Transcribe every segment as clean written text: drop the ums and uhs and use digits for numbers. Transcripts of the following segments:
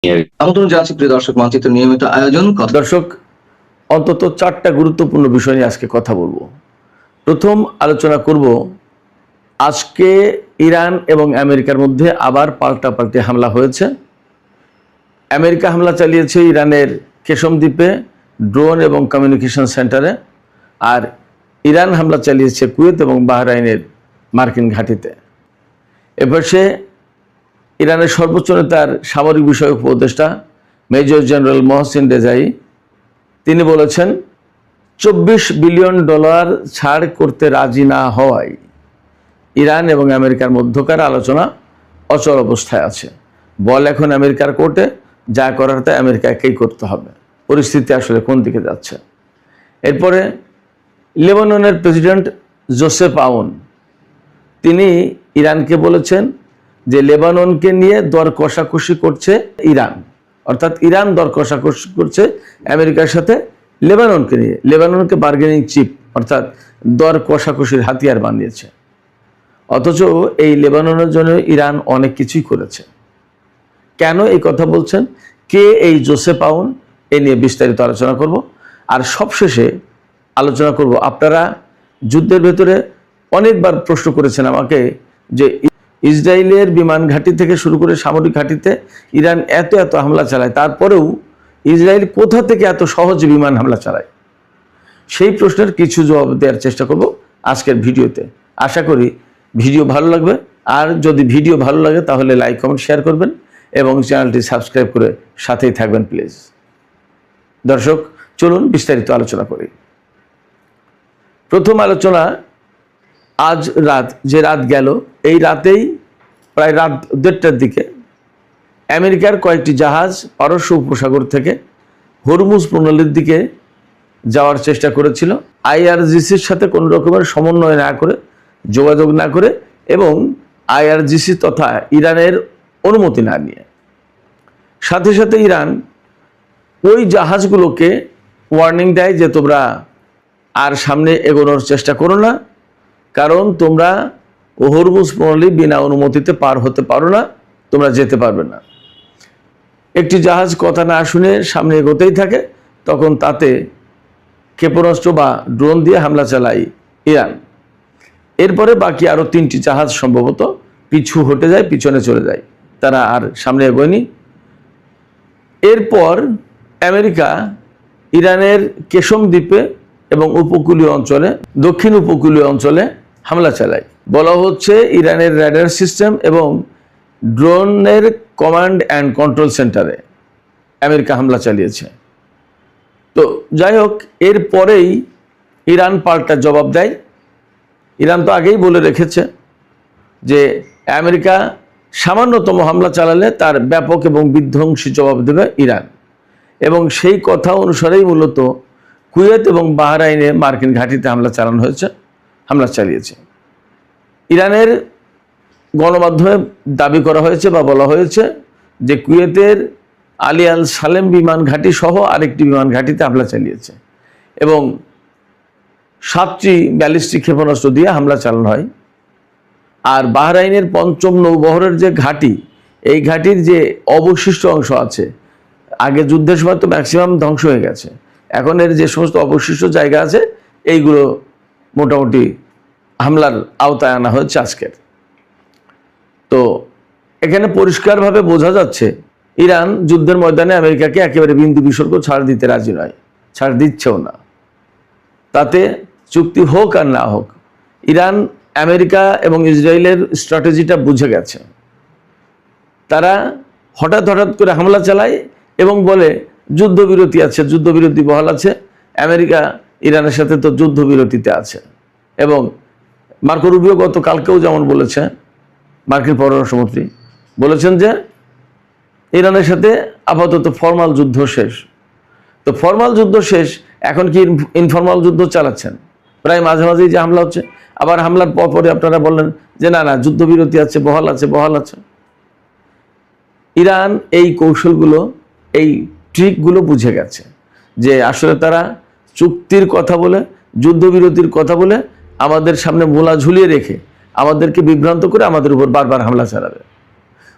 আমন্ত্রণ জানাচ্ছি প্রিয় দর্শক, মানচিত্র নিয়মিত আয়োজন দর্শক, অন্তত 4টা গুরুত্বপূর্ণ বিষয় নিয়ে আজকে কথা বলবো। প্রথম আলোচনা করব, আজকে ইরান এবং আমেরিকার মধ্যে আবার পাল্টাপাল্টি হামলা হয়েছে। আমেরিকা হামলা চালিয়েছে ইরানের কেশম দ্বীপে ড্রোন এবং কমিউনিকেশন সেন্টারে, আর ইরান হামলা চালিয়েছে কুয়েত এবং বাহরাইনের মার্কিন ঘাঁটিতে। এপাশে ইরানের সর্বোচ্চ নেতার সামরিক বিষয়ক উপদেষ্টা মেজর জেনারেল মহসিন রেজাই তিনি বলেছেন, $24 বিলিয়ন ছাড় করতে রাজি না হওয়ায় ইরান এবং আমেরিকার মধ্যকার আলোচনা অচল অবস্থায় আছে। বল এখন আমেরিকার কোর্টে, যা করার তা আমেরিকাকেই করতে হবে। পরিস্থিতি আসলে কোন দিকে যাচ্ছে? এরপরে লেবাননের প্রেসিডেন্ট জোসেফ আউন তিনি ইরানকে বলেছেন যে লেবাননকে নিয়ে দর কষাকষি করছে ইরান, অর্থাৎ ইরান দর কষাকষি করছে আমেরিকার সাথে লেবাননকে নিয়ে, লেবাননকে বার্গেনিং চিপ অর্থাৎ দর কষাকষির হাতিয়ার বানিয়েছে। অথচ এই লেবাননের জন্য ইরান অনেক কিছুই করেছে। কেন এই কথা বলছেন, কে এই জোসেফ আউন, এ নিয়ে বিস্তারিত আলোচনা করব। আর সবশেষে আলোচনা করব, আপনারা যুদ্ধের ভেতরে অনেকবার প্রশ্ন করেছেন আমাকে যে ইসরায়েলের বিমান ঘাঁটি থেকে শুরু করে সামরিক ঘাঁটিতে ইরান এত হামলা চালায়, তারপরেও ইসরায়েল কোথা থেকে এত সহজে বিমান হামলা চালায়? সেই প্রশ্নের কিছু জবাব দেওয়ার চেষ্টা করব আজকের ভিডিওতে। আশা করি ভিডিও ভালো লাগবে, আর যদি ভিডিও ভালো লাগে তাহলে লাইক কমেন্ট শেয়ার করবেন এবং চ্যানেলটি সাবস্ক্রাইব করে সাথেই থাকবেন প্লিজ। দর্শক, চলুন বিস্তারিত আলোচনা করি। প্রথম আলোচনা, আজ যে রাত গেল, এই রাতেই প্রায় রাত 1:30টার দিকে আমেরিকার কয়েকটি জাহাজ পারস্য উপসাগর থেকে হরমুজ প্রণালীর দিকে যাওয়ার চেষ্টা করেছিল, আইআরজিসির সাথে কোনো রকমের সমন্বয় না করে, যোগাযোগ না করে এবং আইআরজিসি তথা ইরানের অনুমতি না নিয়ে। সাথে সাথে ইরান ওই জাহাজগুলোকে ওয়ার্নিং দেয় যে তোমরা আর সামনে এগোনোর চেষ্টা করো না, কারণ তোমরা হরমুজ প্রণালী বিনা অনুমতিতে পার হতে পারো না, তোমরা যেতে পারবে না। একটি জাহাজ কথা না শুনে সামনে এগোতেই থাকে, তখন তাতে ক্ষেপণাস্ত্র বা ড্রোন দিয়ে হামলা চালায় ইরান। এরপরে বাকি আরও 3টি জাহাজ সম্ভবত পিছু হটে যায়, পিছনে চলে যায়, তারা আর সামনে এগোয়নি। এরপর আমেরিকা ইরানের কেশম দ্বীপে এবং উপকূলীয় অঞ্চলে, দক্ষিণ উপকূলীয় অঞ্চলে হামলা চালায়। বলা হচ্ছে ইরানের র্যাডার সিস্টেম এবং ড্রোনের কমান্ড অ্যান্ড কন্ট্রোল সেন্টারে আমেরিকা হামলা চালিয়েছে। তো যাই হোক, এরপরেই ইরান পাল্টা জবাব দেয়। ইরান তো আগেই বলে রেখেছে যে আমেরিকা সামান্যতম হামলা চালালে তার ব্যাপক এবং বিধ্বংসী জবাব দেবে ইরান, এবং সেই কথা অনুসারেই মূলত কুয়েত এবং বাহরাইনে মার্কিন ঘাঁটিতে হামলা চালিয়েছে। ইরানের গণমাধ্যমে দাবি করা হয়েছে বা বলা হয়েছে যে কুয়েতের আলী আল সালেম বিমান ঘাঁটি সহ আরেকটি বিমান ঘাঁটিতে হামলা চালিয়েছে এবং 7টি ব্যালিস্টিক ক্ষেপণাস্ত্র দিয়ে হামলা চালানো হয়। আর বাহরাইনের 5ম নৌবহরের যে ঘাঁটি, এই ঘাঁটির যে অবশিষ্ট অংশ আছে, আগে যুদ্ধের সময় তো ম্যাক্সিমাম ধ্বংস হয়ে গেছে, এখন এর যে সমস্ত অবশিষ্ট জায়গা আছে এইগুলো মোটামুটি হামলার আওতায় আনা হয়েছে আজকের। তো এখানে পরিষ্কারভাবে বোঝা যাচ্ছে ইরান যুদ্ধের ময়দানে আমেরিকাকে একেবারে বিন্দু বিসর্গ ছাড় দিতে রাজি নয়, ছাড় দিচ্ছেও না। তাতে চুক্তি হোক আর না হোক, ইরান আমেরিকা এবং ইসরায়েলের স্ট্র্যাটেজিটা বুঝে গেছে। তারা হঠাৎ করে হামলা চালায় এবং বলে যুদ্ধবিরতি আছে, যুদ্ধবিরতি বহাল আছে। আমেরিকা ইরানের সাথে তো যুদ্ধবিরতিতে আছে, এবং মার্কো রুবিও গতকালকেও যেমন বলেছে, মার্কিন পররাষ্ট্রমন্ত্রী বলেছেন যে ইরানের সাথে আপাতত ফর্মাল যুদ্ধ শেষ। তো ফর্মাল যুদ্ধ শেষ, এখন কি ইনফর্মাল যুদ্ধ চালাচ্ছেন? প্রায় মাঝে মাঝেই যে হামলা হচ্ছে, আবার হামলার পরে আপনারা বললেন যে না যুদ্ধবিরতি আছে, বহাল আছে। ইরান এই কৌশলগুলো, এই ট্রিকগুলো বুঝে গেছে যে আসলে তারা চুক্তির কথা বলে, যুদ্ধবিরতির কথা বলে আমাদের সামনে মোলা ঝুলিয়ে রেখে আমাদেরকে বিভ্রান্ত করে আমাদের উপর বারবার হামলা চালাবে।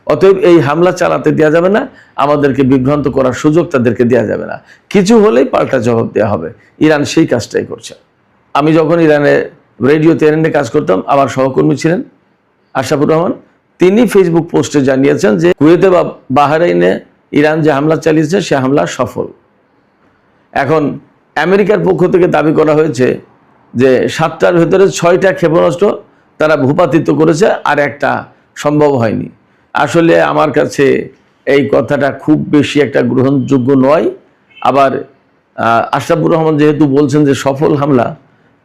অতএব এই হামলা চালাতে দেওয়া যাবে না, আমাদেরকে বিভ্রান্ত করার সুযোগ তাদেরকে দেওয়া যাবে না, কিছু হলেই পাল্টা জবাব দেওয়া হবে। ইরান সেই কাজটাই করছে। আমি যখন ইরানে রেডিও তেহরানে কাজ করতাম, আমার সহকর্মী ছিলেন আশরাফুর রহমান, তিনি ফেসবুক পোস্টে জানিয়েছেন যে কুয়েতে বা বাহরাইনে ইরান যে হামলা চালিয়েছে সে হামলা সফল। এখন আমেরিকার পক্ষ থেকে দাবি করা হয়েছে যে 7টার ভেতরে 6টা ক্ষেপণাস্ত্র তারা ভূপাতিত করেছে, আর একটা সম্ভব হয়নি। আসলে আমার কাছে এই কথাটা খুব বেশি একটা গ্রহণযোগ্য নয়। আবার আশরাফুর রহমান যেহেতু বলছেন যে সফল হামলা,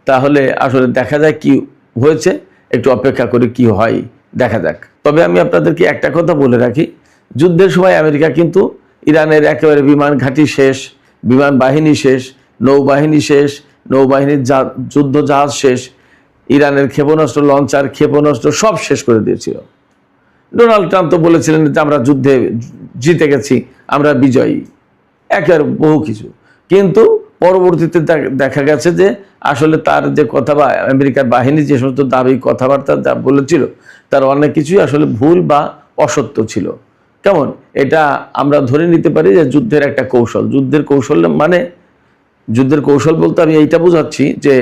তাহলে আসলে দেখা যায় কি হয়েছে, একটু অপেক্ষা করে কি হয় দেখা যাক। তবে আমি আপনাদেরকে একটা কথা বলে রাখি, যুদ্ধের সময় আমেরিকা কিন্তু ইরানের একেবারে বিমান ঘাঁটি শেষ, বিমান বাহিনী শেষ, নৌবাহিনী শেষ, নৌবাহিনীর যুদ্ধ জাহাজ শেষ, ইরানের ক্ষেপণাস্ত্র, লঞ্চার, ক্ষেপণাস্ত্র সব শেষ করে দিয়েছিল। ডোনাল্ড ট্রাম্প তো বলেছিলেন যে আমরা যুদ্ধে জিতে গেছি, আমরা বিজয়ী, একের বহু কিছু। কিন্তু পরবর্তীতে দেখা গেছে যে আসলে তার যে কথা বা আমেরিকার বাহিনী যে সমস্ত দাবি কথাবার্তা যা বলেছিল, তার অনেক কিছুই আসলে ভুল বা অসত্য ছিল। কেমন, এটা আমরা ধরে নিতে পারি যে যুদ্ধের একটা কৌশল। যুদ্ধের কৌশল মানে, যুদ্ধের কৌশল বলতে আমি এইটা বোঝাচ্ছি যে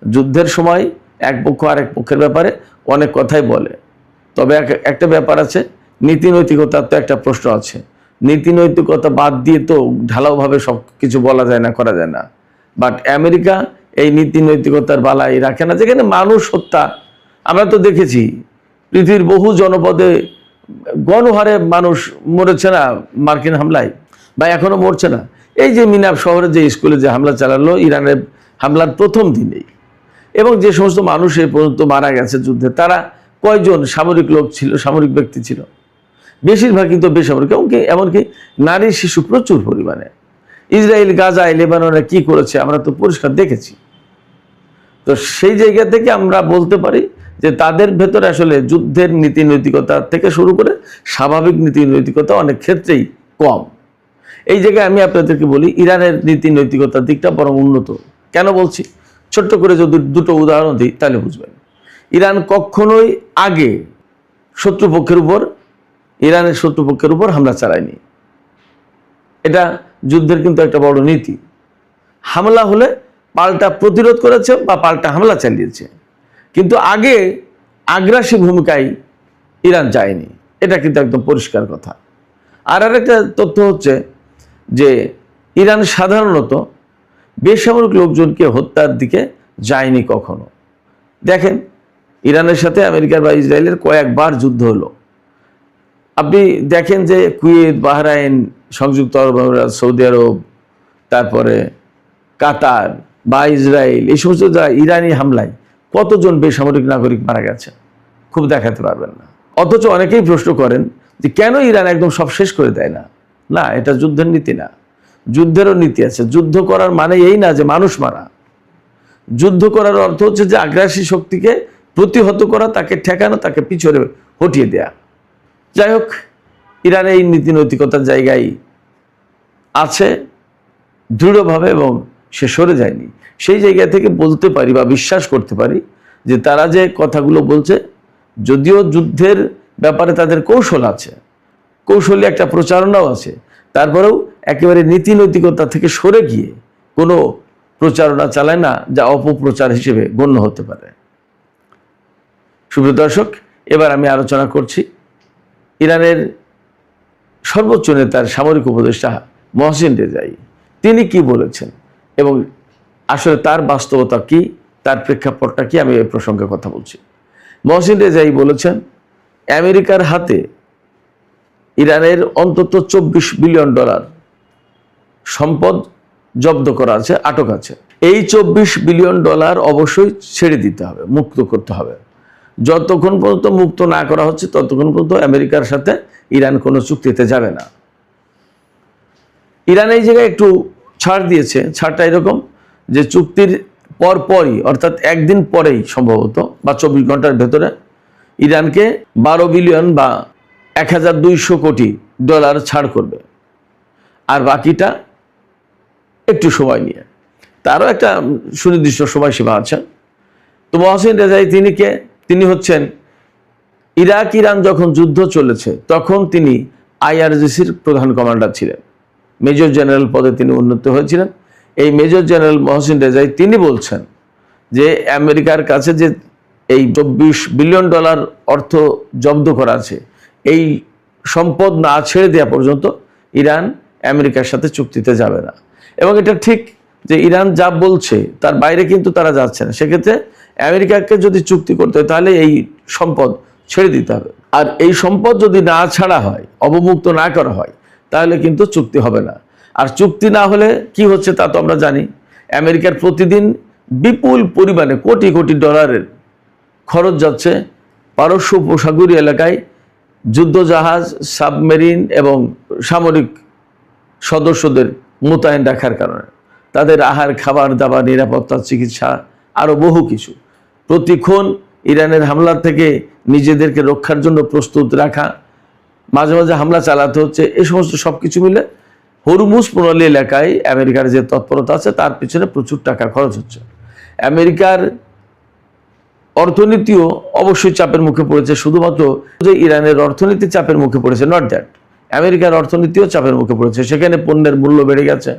যুদ্ধের সময় এক পক্ষ আরেক পক্ষের ব্যাপারে অনেক কথাই বলে, তবে একটা ব্যাপার আছে, নীতি নৈতিকতার তো একটা প্রশ্ন আছে। নীতি নৈতিকতা বাদ দিয়ে তো ঢালাওভাবে সব কিছু বলা যায় না, করা যায় না। বাট আমেরিকা এই নীতি নৈতিকতার বালাই রাখে না, যেখানে মানুষ হত্যা আমরা তো দেখেছি, পৃথিবীর বহু জনপদে গণহারে মানুষ মরেছে না মার্কিন হামলায়, বা এখনো মরছে না। এই যে মিনাব শহরে যে স্কুলে যে হামলা চালালো ইরানের হামলার প্রথম দিনেই, এবং যে সমস্ত মানুষ এই পর্যন্ত মারা গেছে যুদ্ধে, তারা কয়জন সামরিক লোক ছিল, সামরিক ব্যক্তি ছিল? বেশিরভাগ কিন্তু বেসামরিক, এমনকি নারী শিশু প্রচুর পরিমাণে। ইসরায়েল গাজায় লেবাননে কি করেছে আমরা তো পরিষ্কার দেখেছি। তো সেই জায়গা থেকে আমরা বলতে পারি যে তাদের ভেতরে আসলে যুদ্ধের নীতি নৈতিকতা থেকে শুরু করে স্বাভাবিক নীতি নৈতিকতা অনেক ক্ষেত্রেই কম। এই জায়গায় আমি আপনাদেরকে বলি, ইরানের নীতি নৈতিকতার দিকটা বরং উন্নত। কেন বলছি, ছোট্ট করে যদি দুটো উদাহরণ দিই তাহলে বুঝবেন। ইরান কখনোই আগে ইরানের শত্রুপক্ষের উপর হামলা চালায়নি। এটা যুদ্ধের কিন্তু একটা বড় নীতি। হামলা হলে পাল্টা প্রতিরোধ করেছে বা পাল্টা হামলা চালিয়েছে, কিন্তু আগে আগ্রাসী ভূমিকায় ইরান যায়নি। এটা কিন্তু একদম পরিষ্কার কথা। আর একটা তথ্য হচ্ছে যে ইরান সাধারণত বেসামরিক লোকজনকে হত্যার দিকে যায়নি কখনো। দেখেন, ইরানের সাথে আমেরিকার বা ইসরায়েলের কয়েকবার যুদ্ধ হলো। আপনি দেখেন যে কুয়েত, বাহরাইন, সংযুক্ত আরব আমিরাত, সৌদি আরব, তারপরে কাতার বা ইসরায়েল, এই সমস্ত ইরানি হামলায় কতজন বেসামরিক নাগরিক মারা গেছে খুব দেখাতে পারবেন না। অথচ অনেকেই প্রশ্ন করেন যে কেন ইরান একদম সব শেষ করে দেয় না। না, এটা যুদ্ধের নীতি না, যুদ্ধেরও নীতি আছে। যুদ্ধ করার মানে এই না যে মানুষ মারা। যুদ্ধ করার অর্থ হচ্ছে যে আগ্রাসী শক্তিকে প্রতিহত করা, তাকে ঠেকানো, তাকে পিছনে হটিয়ে দেয়া। যাই হোক, ইরান এই নীতি নৈতিকতার জায়গায় আছে দৃঢ়ভাবে এবং সে সরে যায়নি। সেই জায়গা থেকে বলতে পারি বা বিশ্বাস করতে পারি যে তারা যে কথাগুলো বলছে, যদিও যুদ্ধের ব্যাপারে তাদের কৌশল আছে, কৌশলী একটা প্রচারণাও আছে, তারপরেও একেবারে নীতি নৈতিকতা থেকে সরে গিয়ে কোনো প্রচারণা চালায় না যা অপপ্রচার হিসেবে গণ্য হতে পারে। সুপ্রিয় দর্শক, এবার আমি আলোচনা করছি ইরানের সর্বোচ্চ নেতার সামরিক উপদেষ্টা মহসিন রেজাই, তিনি কি বলেছেন এবং আসলে তার বাস্তবতা কি, তার প্রেক্ষাপটটা কি, আমি এই প্রসঙ্গে কথা বলছি। মহসিন রেজাই বলেছেন, আমেরিকার হাতে ইরানের অন্তত $24 বিলিয়ন সম্পদ জব্দ করা আছে, আটক আছে। এই $24 বিলিয়ন অবশ্যই ছেড়ে দিতে হবে, মুক্ত করতে হবে। যতক্ষণ পর্যন্ত মুক্ত না করা হচ্ছে ততক্ষণ পর্যন্ত আমেরিকার সাথে ইরান কোনো চুক্তিতে যাবে না। ইরান এই জায়গায় একটু ছাড় দিয়েছে। ছাড়টা এরকম যে চুক্তির পরপরই, অর্থাৎ একদিন পরেই সম্ভবত বা 24 ঘন্টার ভেতরে ইরানকে 12 বিলিয়ন বা $1200 কোটি ছাড় করবে, আর বাকিটা একটু সময় নিয়ে। তারও একটা সুনির্দিষ্ট সময়সীমা আছে। তো মহসিন রেজাই তিনি হচ্ছেন ইরাক ইরান যখন যুদ্ধ চলেছে তখন তিনি আইআরজিসির প্রধান কমান্ডার ছিলেন, মেজর জেনারেল পদে তিনি উন্নীত হয়েছিলেন। এই মেজর জেনারেল মহসিন রেজাই তিনি বলছেন যে আমেরিকার কাছে যে এই $24 বিলিয়ন অর্থ জব্দ করা আছে, এই সম্পদ না ছেড়ে দেওয়া পর্যন্ত ইরান আমেরিকার সাথে চুক্তিতে যাবে না। এবং এটা ঠিক যে ইরান যা বলছে তার বাইরে কিন্তু তারা যাচ্ছে না। সেক্ষেত্রে আমেরিকাকে যদি চুক্তি করতে হয় তাহলে এই সম্পদ ছেড়ে দিতে হবে। আর এই সম্পদ যদি না ছাড়া হয়, অবমুক্ত না করা হয়, তাহলে কিন্তু চুক্তি হবে না। আর চুক্তি না হলে কি হচ্ছে তা তো আমরা জানি। আমেরিকার প্রতিদিন বিপুল পরিমাণে কোটি কোটি ডলারের খরচ যাচ্ছে পারস্য উপসাগরীয় এলাকায় যুদ্ধজাহাজ, সাবমেরিন এবং সামরিক সদস্যদের মোতায়েন রাখার কারণে, তাদের আহার, খাবার দাবার, নিরাপত্তা, চিকিৎসা, আরও বহু কিছু। প্রতিক্ষণ ইরানের হামলার থেকে নিজেদেরকে রক্ষার জন্য প্রস্তুত রাখা, মাঝে মাঝে হামলা চালাতে হচ্ছে, এই সমস্ত সব কিছু মিলে হরমুজ প্রণালী এলাকায় আমেরিকার যে তৎপরতা আছে তার পিছনে প্রচুর টাকা খরচ হচ্ছে। আমেরিকার অর্থনীতিও অবশ্যই চাপের মুখে পড়েছে। শুধুমাত্র যে ইরানের অর্থনীতি চাপের মুখে পড়েছে, নট দ্যাট, আমেরিকার অর্থনীতিও চাপের মুখে পড়েছে। সেখানে পণ্যের মূল্য বেড়ে গেছে,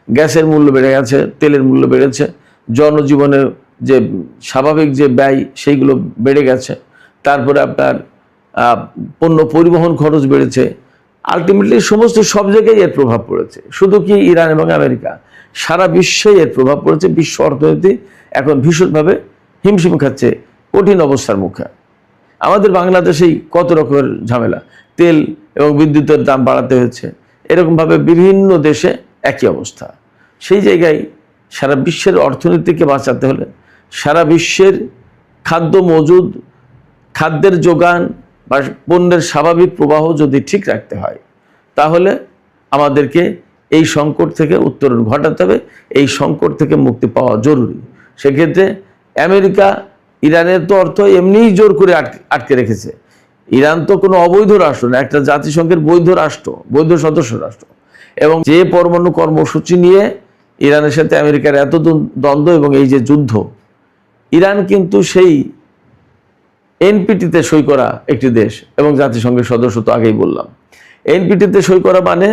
গ্যাসের মূল্য বেড়ে গেছে, তেলের মূল্য বেড়েছে, জনজীবনের যে স্বাভাবিক যে ব্যয় সেইগুলো বেড়ে গেছে। তারপরে আপনার পণ্য পরিবহন খরচ বেড়েছে। আলটিমেটলি সমস্ত সব জায়গায় এর প্রভাব পড়েছে। শুধু কি ইরান এবং আমেরিকা, সারা বিশ্বে এর প্রভাব পড়েছে। বিশ্ব অর্থনীতি এখন ভীষণভাবে হিমশিম খাচ্ছে, কঠিন অবস্থার মুখে। আমাদের বাংলাদেশেই কত রকমের ঝামেলা, তেল এবং বিদ্যুতের দাম বাড়াতে হয়েছে, এরকমভাবে বিভিন্ন দেশে একই অবস্থা। সেই জায়গায় সারা বিশ্বের অর্থনীতিকে বাঁচাতে হলে, সারা বিশ্বের খাদ্য মজুদ, খাদ্যের যোগান বা পণ্যের স্বাভাবিক প্রবাহ যদি ঠিক রাখতে হয়, তাহলে আমাদেরকে এই সংকট থেকে উত্তরণ ঘটাতে হবে। এই সংকট থেকে মুক্তি পাওয়া জরুরি। সেক্ষেত্রে আমেরিকা ইরানের তো অর্থ এমনিই জোর করে আটকে রেখেছে। ইরান তো কোনো অবৈধ রাষ্ট্র না, একটা জাতিসংঘের বৈধ রাষ্ট্র, বৈধ সদস্য রাষ্ট্র। এবং যে পরমাণু কর্মসূচি নিয়ে ইরানের সাথে আমেরিকার এত দ্বন্দ্ব এবং এই যে যুদ্ধ, ইরান কিন্তু সেই এনপিটিতে সই করা একটি দেশ এবং জাতিসংঘের সদস্য, তো আগেই বললাম। এনপিটিতে সই করা মানে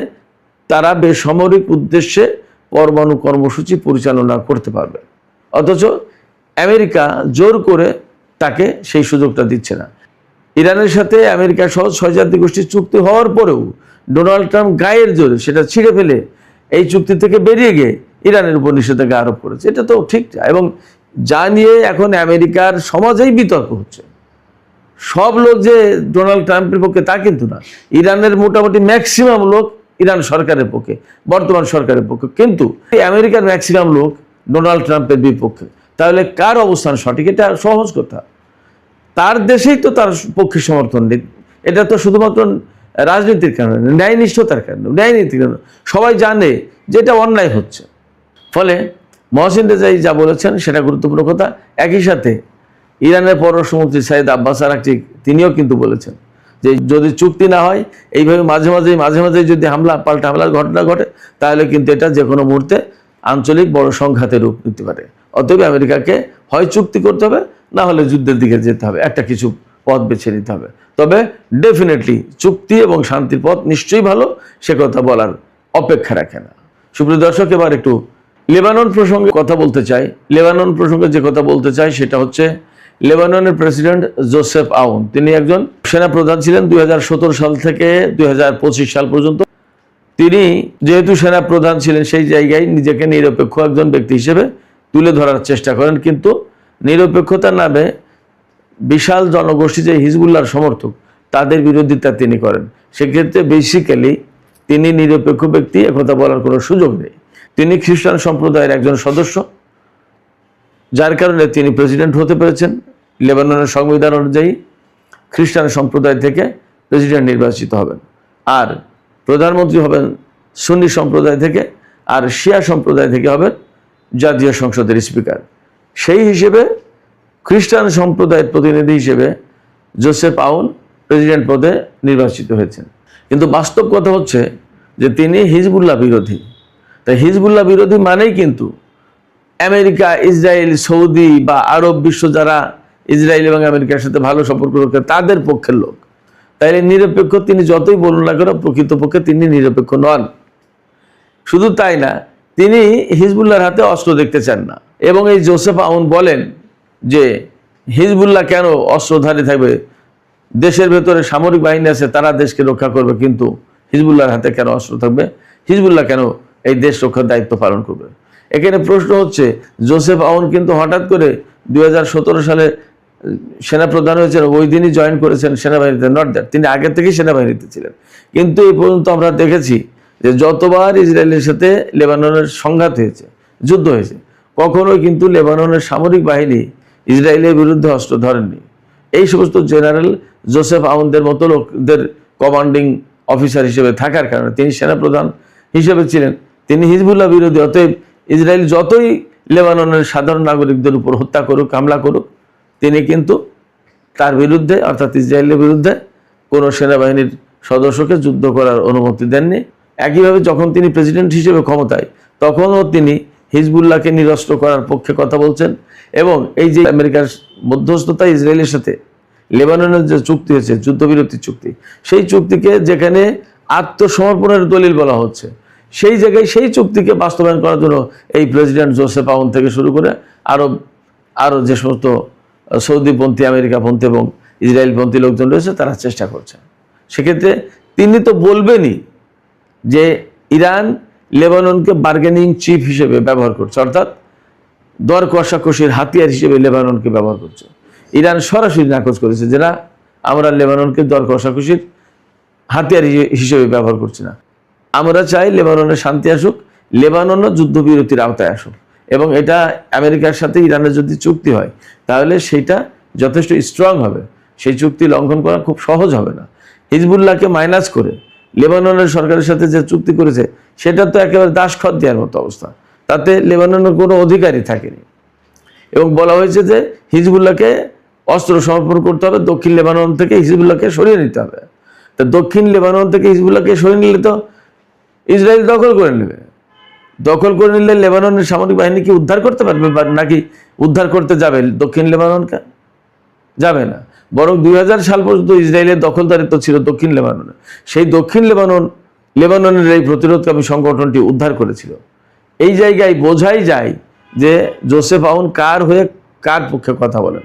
তারা বেসামরিক উদ্দেশ্যে পরমাণু কর্মসূচি পরিচালনা করতে পারবে, অথচ আমেরিকা জোর করে তাকে সেই সুযোগটা দিচ্ছে না। ইরানের সাথে আমেরিকা সহ 6 জাতি গোষ্ঠীর চুক্তি হওয়ার পরেও ডোনাল্ড ট্রাম্প গায়ের জোরে সেটা ছিঁড়ে ফেলে এই চুক্তি থেকে বেরিয়ে গিয়ে ইরানের উপর নিষেধাজ্ঞা আরোপ করেছে। এটা তো ঠিক না। এবং যা নিয়ে এখন আমেরিকার সমাজেই বিতর্ক হচ্ছে। সব লোক যে ডোনাল্ড ট্রাম্পের পক্ষে তা কিন্তু না। ইরানের মোটামুটি ম্যাক্সিমাম লোক ইরান সরকারের পক্ষে, বর্তমান সরকারের পক্ষে, কিন্তু আমেরিকার ম্যাক্সিমাম লোক ডোনাল্ড ট্রাম্পের বিপক্ষে। তাহলে কার অবস্থান সঠিক? এটা সহজ কথা। তার দেশেই তো তার পক্ষে সমর্থন নেই। এটা তো শুধুমাত্র রাজনীতির কারণে, ন্যায়নিষ্ঠতার কারণে, ন্যায়নীতির কারণে। সবাই জানে যে এটা অন্যায় হচ্ছে। ফলে মহসিন রেজাই যা বলেছেন সেটা গুরুত্বপূর্ণ কথা। একই সাথে ইরানের পররাষ্ট্রমন্ত্রী সাইদ আব্বাস আরাকচি তিনিও কিন্তু বলেছেন যে যদি চুক্তি না হয়, এইভাবে মাঝে মাঝে যদি পাল্টা হামলার ঘটনা ঘটে, তাহলে কিন্তু এটা যে কোনো মুহূর্তে আঞ্চলিক বড় সংঘাতের রূপ নিতে পারে। অতএব আমেরিকাকে হয় চুক্তি করতে হবে, না হলে যুদ্ধের দিকে যেতে হবে, একটা কিছু পথ বেছে নিতে হবে। তবে ডেফিনেটলি চুক্তি এবং শান্তির পথ নিশ্চয়ই ভালো, সে কথা বলার অপেক্ষা রাখে না। সুপ্রিয় দর্শক, এবার একটু লেবানন প্রসঙ্গে কথা বলতে চাই। লেবানন প্রসঙ্গে যে কথা বলতে চাই সেটা হচ্ছে, লেবাননের প্রেসিডেন্ট জোসেফ আউন, তিনি একজন সেনাপ্রধান ছিলেন 2017 সাল থেকে 2025 সাল পর্যন্ত। তিনি যেহেতু সেনাপ্রধান ছিলেন, সেই জায়গায় নিজেকে নিরপেক্ষ একজন ব্যক্তি হিসেবে তুলে ধরার চেষ্টা করেন। কিন্তু নিরপেক্ষতার নামে বিশাল জনগোষ্ঠী যে হিজবুল্লাহর সমর্থক, তাদের বিরোধিতা তিনি করেন। সেক্ষেত্রে বেসিক্যালি তিনি নিরপেক্ষ ব্যক্তি, একথা বলার কোনো সুযোগ নেই। তিনি খ্রিস্টান সম্প্রদায়ের একজন সদস্য, যার কারণে তিনি প্রেসিডেন্ট হতে পেরেছেন। লেবাননের সংবিধান অনুযায়ী খ্রিস্টান সম্প্রদায় থেকে প্রেসিডেন্ট নির্বাচিত হবেন, আর প্রধানমন্ত্রী হবেন সুন্নি সম্প্রদায় থেকে, আর শিয়া সম্প্রদায় থেকে হবেন জাতীয় সংসদের স্পিকার। সেই হিসেবে খ্রিস্টান সম্প্রদায়ের প্রতিনিধি হিসেবে জোসেফ আউন প্রেসিডেন্ট পদে নির্বাচিত হয়েছেন। কিন্তু বাস্তব কথা হচ্ছে যে তিনি হিজবুল্লাহ বিরোধী। তাই হিজবুল্লাহ বিরোধী মানেই কিন্তু আমেরিকা, ইসরায়েল, সৌদি বা আরব বিশ্ব যারা ইসরায়েল এবং আমেরিকার সাথে ভালো সম্পর্ক রক্ষা তাদের পক্ষের লোক। তাইলে নিরপেক্ষ তিনি যতই বলুন না কেন, প্রকৃতপক্ষে তিনি নিরপেক্ষ নন। শুধু তাই না, তিনি হিজবুল্লাহর হাতে অস্ত্র দেখতে চান না। এবং এই জোসেফ আউন বলেন যে হিজবুল্লাহ কেন অস্ত্রধারী থাকবে, দেশের ভেতরে সামরিক বাহিনী আছে, তারা দেশকে রক্ষা করবে, কিন্তু হিজবুল্লাহর হাতে কেন অস্ত্র থাকবে, হিজবুল্লাহ কেন এই দেশ রক্ষার দায়িত্ব পালন করবে। এখানে প্রশ্ন হচ্ছে, জোসেফ আউন কিন্তু হঠাৎ করে 2017 সালে সেনাপ্রধান হয়েছেন, ওই দিনই জয়েন করেছেন সেনাবাহিনীতে, নট দ্যাট তিনি আগে থেকেই সেনাবাহিনীতে ছিলেন। কিন্তু এই পর্যন্ত আমরা দেখেছি যে যতবার ইসরায়েলের সাথে লেবাননের সংঘাত হয়েছে, যুদ্ধ হয়েছে, কখনোই কিন্তু লেবাননের সামরিক বাহিনী ইসরায়েলের বিরুদ্ধে অস্ত্র ধরেননি। এই সমস্ত জেনারেল জোসেফ আউনদের মতো লোকদের কমান্ডিং অফিসার হিসেবে থাকার কারণে, তিনি সেনাপ্রধান হিসেবে ছিলেন, তিনি হিজবুল্লাহ বিরোধী। অতএব ইসরায়েল যতই লেবাননের সাধারণ নাগরিকদের উপর হত্যা করুক, হামলা করুক, তিনি কিন্তু তার বিরুদ্ধে, অর্থাৎ ইসরায়েলের বিরুদ্ধে কোনো সেনাবাহিনীর সদস্যকে যুদ্ধ করার অনুমতি দেননি। একইভাবে যখন তিনি প্রেসিডেন্ট হিসেবে ক্ষমতায়, তখনও তিনি হিজবুল্লাহকে নিরস্ত্র করার পক্ষে কথা বলছেন। এবং এই যে আমেরিকার মধ্যস্থতা ইসরায়েলের সাথে লেবাননের যে চুক্তি হয়েছে, যুদ্ধবিরতি চুক্তি, সেই চুক্তিকে যেখানে আত্মসমর্পণের দলিল বলা হচ্ছে, সেই জায়গায় সেই চুক্তিকে বাস্তবায়ন করার জন্য এই প্রেসিডেন্ট জোসেফ আউন থেকে শুরু করে আরও যে সমস্ত সৌদিপন্থী, আমেরিকাপন্থী এবং ইসরায়েলপন্থী লোকজন রয়েছে, তারা চেষ্টা করছে। সেক্ষেত্রে তিনি তো বলবেনই যে ইরান লেবাননকে বার্গেনিং চিপ হিসেবে ব্যবহার করছে, অর্থাৎ দর কষাকষির হাতিয়ার হিসেবে লেবাননকে ব্যবহার করছে। ইরান সরাসরি নাকচ করেছে যে না, আমরা লেবাননকে দর কষাকষির হাতিয়ার হিসেবে ব্যবহার করছি না, আমরা চাই লেবাননে শান্তি আসুক, লেবাননও যুদ্ধবিরতির আওতায় আসুক। এবং এটা আমেরিকার সাথে ইরানের যদি চুক্তি হয়, তাহলে সেটা যথেষ্ট স্ট্রং হবে, সেই চুক্তি লঙ্ঘন করা খুব সহজ হবে না। হিজবুল্লাহকে মাইনাস করে লেবাননের সরকারের সাথে যে চুক্তি করেছে, সেটা তো একেবারে দাসখত দেওয়ার মতো অবস্থা, তাতে লেবাননের কোনো অধিকারই থাকেনি। এবং বলা হয়েছে যে হিজবুল্লাহকে অস্ত্র সমর্পণ করতে হবে, দক্ষিণ লেবানন থেকে হিজবুল্লাহকে সরিয়ে নিতে হবে। তা দক্ষিণ লেবানন থেকে হিজবুল্লাহকে সরিয়ে নিলে তো ইসরায়েল দখল করে নেবে। দখল করে নিলে লেবাননের সামরিক বাহিনী কি উদ্ধার করতে পারবে, নাকি উদ্ধার করতে যাবে দক্ষিণ লেবাননকে? যাবে না। বরং 2000 সাল পর্যন্ত ইসরায়েলের দখলদারিত্ব ছিল দক্ষিণ লেবাননে। সেই দক্ষিণ লেবাননের এই প্রতিরোধকামী সংগঠনটি উদ্ধার করেছিল। এই জায়গায় বোঝাই যায় যে জোসেফ আউন কার হয়ে কার পক্ষে কথা বলেন।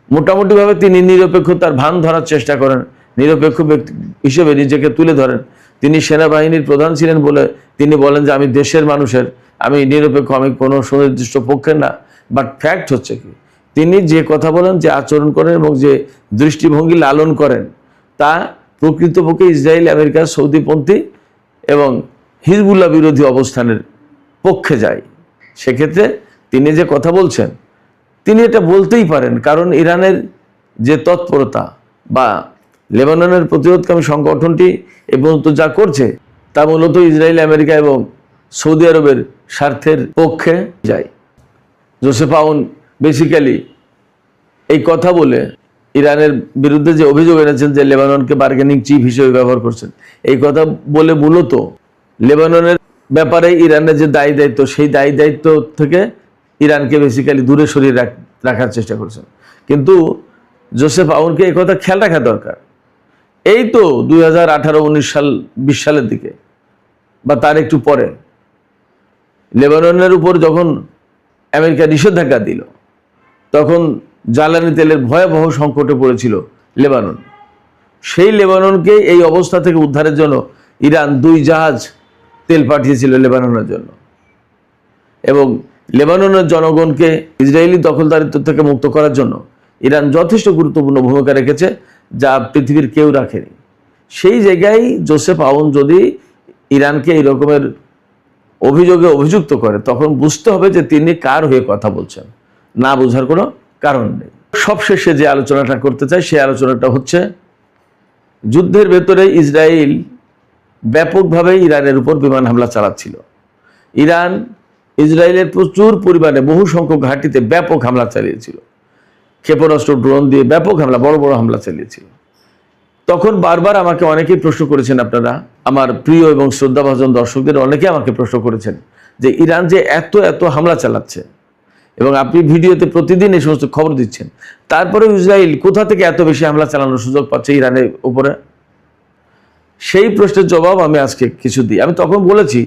মোটামুটিভাবে তিনি নিরপেক্ষতার ভান ধরার চেষ্টা করেন, নিরপেক্ষ ব্যক্তি হিসেবে নিজেকে তুলে ধরেন। তিনি সেনাবাহিনীর প্রধান ছিলেন বলে তিনি বলেন যে আমি দেশের মানুষের, আমি নিরপেক্ষ, আমি কোনো সুনির্দিষ্ট পক্ষের না। বাট ফ্যাক্ট হচ্ছে কি, তিনি যে কথা বলেন, যে আচরণ করেন এবং যে দৃষ্টিভঙ্গি লালন করেন, তা প্রকৃতপক্ষে ইসরায়েল, আমেরিকা, সৌদিপন্থী এবং হিজবুল্লাহ বিরোধী অবস্থানের পক্ষে যায়। সেক্ষেত্রে তিনি যে কথা বলছেন, তিনি এটা বলতেই পারেন, কারণ ইরানের যে তৎপরতা বা লেবাননের প্রতিরোধকামী সংগঠনটি এ পর্যন্ত যা করছে, তা মূলত ইসরায়েল, আমেরিকা এবং সৌদি আরবের স্বার্থের পক্ষে যায়। জোসেফ আউন বেসিক্যালি এই কথা বলে ইরানের বিরুদ্ধে যে অভিযোগ এনেছেন যে লেবাননকে বার্গেনিং চিপ হিসেবে ব্যবহার করছেন, এই কথা বলে মূলত লেবাননের ব্যাপারে ইরানের যে দায়ী দায়িত্ব, সেই দায়ী দায়িত্ব থেকে ইরানকে বেসিক্যালি দূরে সরিয়ে রাখার চেষ্টা করছেন। কিন্তু জোসেফ আউনকে এই কথা খেয়াল রাখা দরকার। এই তো 2018, 19 সাল, 20 সালের দিকে বা তার একটু পরে লেবাননের উপর যখন আমেরিকা নিষেধাজ্ঞা দিল, তখন জ্বালানি তেলের ভয়াবহ সংকটে পড়েছিল লেবানন। সেই লেবাননকে এই অবস্থা থেকে উদ্ধারের জন্য ইরান 2 জাহাজ তেল পাঠিয়েছিল লেবাননের জন্য। এবং লেবাননের জনগণকে ইসরায়েলি দখলদারিত্ব থেকে মুক্ত করার জন্য ইরান যথেষ্ট গুরুত্বপূর্ণ ভূমিকা রেখেছে, যা পৃথিবীর কেউ রাখেনি। সেই জায়গায় জোসেফ আউন যদি ইরানকে এই রকমের অভিযোগে অভিযুক্ত করে, তখন বুঝতে হবে যে তিনি কার হয়ে কথা বলছেন। না বোঝার কোনো কারণ নেই। সবশেষে যে আলোচনাটা করতে চাই, সেই আলোচনাটা হচ্ছে যুদ্ধের ভেতরে ইসরায়েল ব্যাপকভাবে ইরানের উপর বিমান হামলা চালাচ্ছিল। ইরান ইসরায়েলের প্রচুর পরিমাণে বহু সংখ্যক ঘাঁটিতে ব্যাপক হামলা চালিয়েছিল, ক্ষেপণাস্ত্র, ড্রোন দিয়ে ব্যাপক হামলা, বড় বড় হামলা চালিয়েছিল। তখন বারবার আমাকে অনেকেই প্রশ্ন করেছেন, আপনারা আমার প্রিয় এবং শ্রদ্ধাভাজন দর্শকদের অনেকে আমাকে প্রশ্ন করেছেন যে ইরান যে এত হামলা চালাচ্ছে, এবং আপনি ভিডিওতে প্রতিদিন এই সমস্ত খবর দিচ্ছেন, তারপরে ইসরায়েল কোথা থেকে এত বেশি হামলা চালানোর সুযোগ পাচ্ছে ইরানের উপরে? সেই প্রশ্নের জবাব আমি আজকে কিছু দিই। আমি তখন বলেছি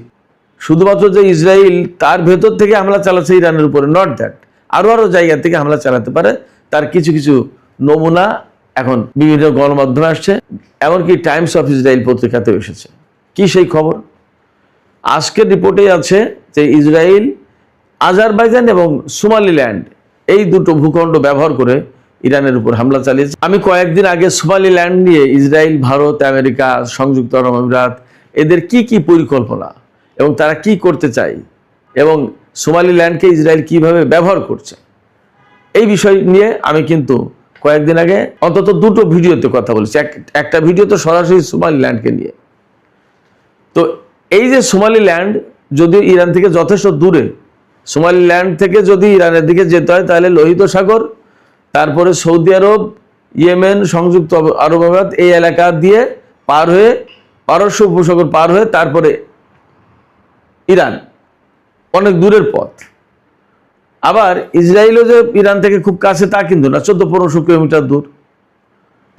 শুধুমাত্র যে ইসরায়েল তার ভেতর থেকে হামলা চালাচ্ছে ইরানের উপরে, নট দ্যাট, আরো জায়গা থেকে হামলা চালাতে পারে, তার কিছু কিছু নমুনা এখন বিভিন্ন গণমাধ্যমে আসছে, এমনকি টাইমস অফ ইসরায়েল পত্রিকাতেও এসেছে। কি সেই খবর? আজকের রিপোর্টে আছে যে ইসরায়েল আজারবাইজান এবং সোমালিল্যান্ড এই দুটো ভূখণ্ড ব্যবহার করে ইরানের উপর হামলা চালিয়েছে। আমি কয়েকদিন আগে সোমালিল্যান্ড নিয়ে ইসরায়েল, ভারত, আমেরিকা, সংযুক্ত আরব আমিরাত এদের কি কি পরিকল্পনা এবং তারা কি করতে চায় এবং সোমালিল্যান্ডকে ইসরায়েল কিভাবে ব্যবহার করছে, এই বিষয় নিয়ে আমি কিন্তু কয়েকদিন আগে অন্তত দুটো ভিডিওতে কথা বলেছি। একটা ভিডিও তো সরাসরি সোমালিল্যান্ডকে নিয়ে। তো এই যে সোমালিল্যান্ড যদিও ইরান থেকে যথেষ্ট দূরে, সোমালিল্যান্ড থেকে যদি ইরানের দিকে যেতে হয় তাহলে লোহিত সাগর, তারপরে সৌদি আরব, ইয়েমেন, সংযুক্ত আরব আমিরাত এই এলাকা দিয়ে পার হয়ে পারস্য উপসাগর পার হয়ে তারপরে ইরান, অনেক দূরের পথ। আবার ইসরায়েলও যে ইরান থেকে খুব কাছে তা কিন্তু না, 1400-1500 কিলোমিটার দূর।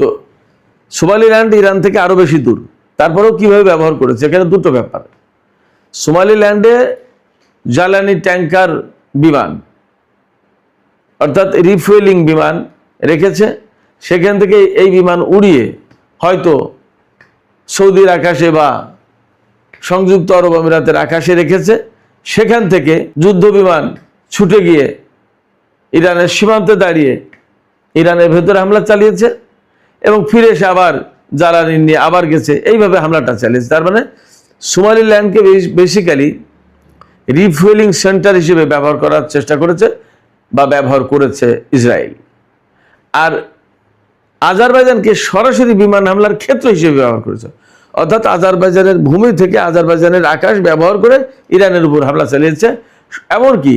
তো সোমালিল্যান্ড ইরান থেকে আরো বেশি দূর, তারপরেও কিভাবে ব্যবহার করেছে এখানে দুটো ব্যাপার। সোমালিল্যান্ডে জ্বালানি ট্যাঙ্কার বিমান অর্থাৎ রিফুয়েলিং বিমান রেখেছে, সেখান থেকে এই বিমান উড়িয়ে হয়তো সৌদির আকাশে বা সংযুক্ত আরব আমিরাতের আকাশে রেখেছে, সেখান থেকে যুদ্ধ বিমান ছুটে গিয়ে ইরানের সীমান্তে দাঁড়িয়ে ইরানের ভেতরে হামলা চালিয়েছে এবং ফিরে এসে আবার জ্বালানি নিয়ে আবার গেছে, এইভাবে হামলাটা চালিয়েছে। তার মানে সোমালিল্যান্ডকে বেসিক্যালি রিফুয়েলিং সেন্টার হিসেবে ব্যবহার করার চেষ্টা করেছে বা ব্যবহার করেছে ইসরায়েল। আর আজারবাইজানকে সরাসরি বিমান হামলার ক্ষেত্র হিসেবে ব্যবহার করেছে, অর্থাৎ আজারবাইজানের ভূমি থেকে আজারবাইজানের আকাশ ব্যবহার করে ইরানের উপর হামলা চালিয়েছে। এমনকি